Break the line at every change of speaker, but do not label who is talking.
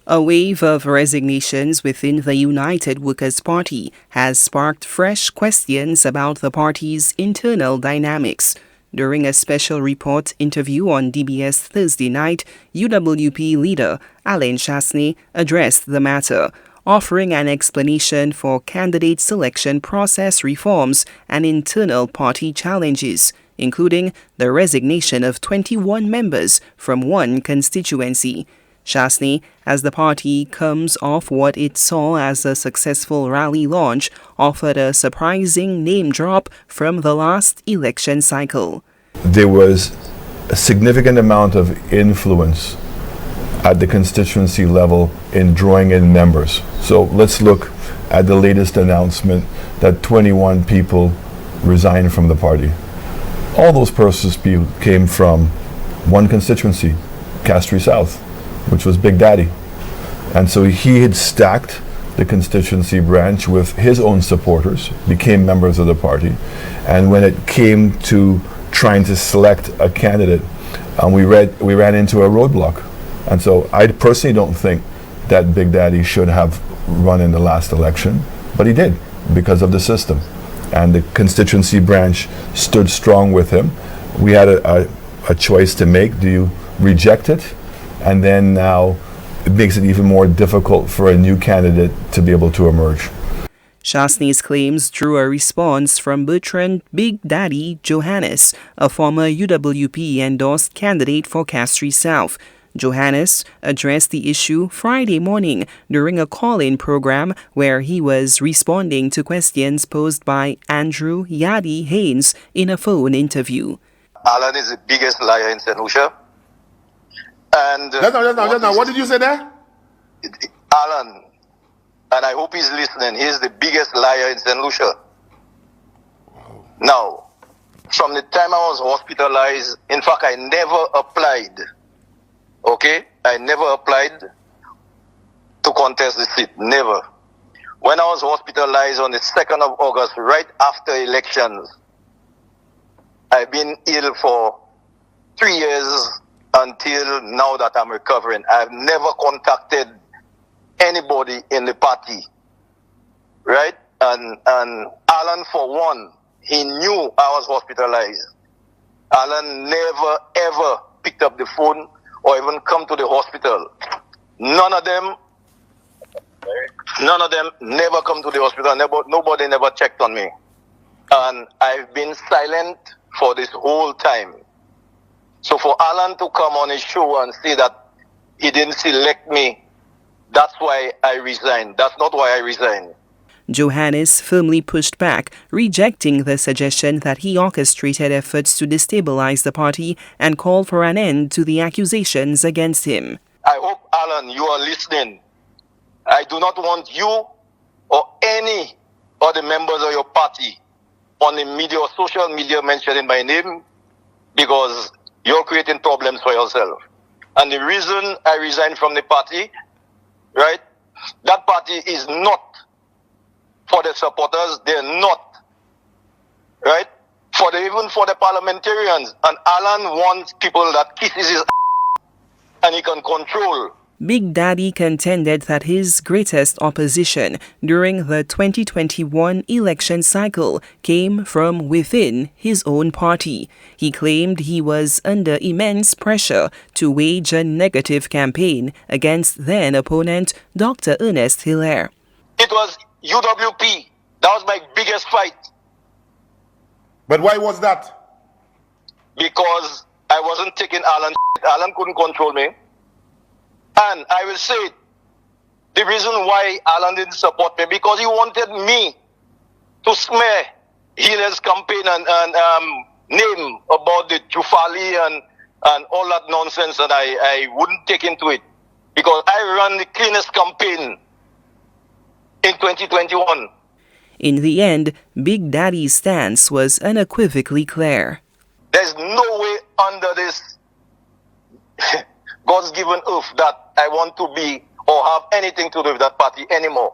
A wave of resignations within the United Workers' Party has sparked fresh questions about the party's internal dynamics. During a special report interview on DBS Thursday night, UWP leader Alain Chasney addressed the matter, offering an explanation for candidate selection process reforms and internal party challenges, including the resignation of 21 members from one constituency. Chasney, as the party comes off what it saw as a successful rally launch, offered a surprising name drop from the last election cycle.
There was a significant amount of influence at the constituency level in drawing in members. So let's look at the latest announcement that 21 people resigned from the party. All those persons came from one constituency, Castries South, which was Big Daddy. And so he had stacked the constituency branch with his own supporters, became members of the party. And when it came to trying to select a candidate, we ran into a roadblock. And so I personally don't think that Big Daddy should have run in the last election, but he did because of the system. And the constituency branch stood strong with him. We had a choice to make. Do you reject it? And then now it makes it even more difficult for a new candidate to be able to emerge.
Chasney's claims drew a response from Bertrand Big Daddy Johannes, a former UWP-endorsed candidate for Castries South. Johannes addressed the issue Friday morning during a call-in program where he was responding to questions posed by Andrew Yadi Haynes in a phone interview.
Alan is the biggest liar in St. Lucia. And
what did you say there?
Alan, and I hope he's listening, he's the biggest liar in St. Lucia. Wow. Now, from the time I was hospitalized, in fact, I never applied. Okay? I never applied to contest the seat. Never. When I was hospitalized on the 2nd of August, right after elections, I've been ill for 3 years until now that I'm recovering. I've never contacted anybody in the party, right? And Alan, for one, he knew I was hospitalized. Alan never, ever picked up the phone or even come to the hospital. None of them never come to the hospital. Nobody never checked on me. And I've been silent for this whole time. So for Alan to come on his show and say that he didn't select me, that's why I resigned. That's not why I resigned.
Johannes firmly pushed back, rejecting the suggestion that he orchestrated efforts to destabilize the party and called for an end to the accusations against him.
I hope, Alan, you are listening. I do not want you or any of the members of your party on the media or social media mentioning my name, because you're creating problems for yourself. And the reason I resigned from the party, right, that party is not for the supporters. They're not, right, even for the parliamentarians. And Alan wants people that kisses his and he can control.
Big Daddy contended that his greatest opposition during the 2021 election cycle came from within his own party. He claimed he was under immense pressure to wage a negative campaign against then-opponent Dr. Ernest Hilaire.
It was UWP. That was my biggest fight.
But why was that?
Because I wasn't taking Alan. Alan couldn't control me. And I will say it, the reason why Alan didn't support me, because he wanted me to smear Hilaire's campaign and name about the Jufali and all that nonsense, and I wouldn't take into it. Because I ran the cleanest campaign in 2021.
In the end, Big Daddy's stance was unequivocally clear.
There's no way under this God's given earth that I want to be or have anything to do with that party anymore.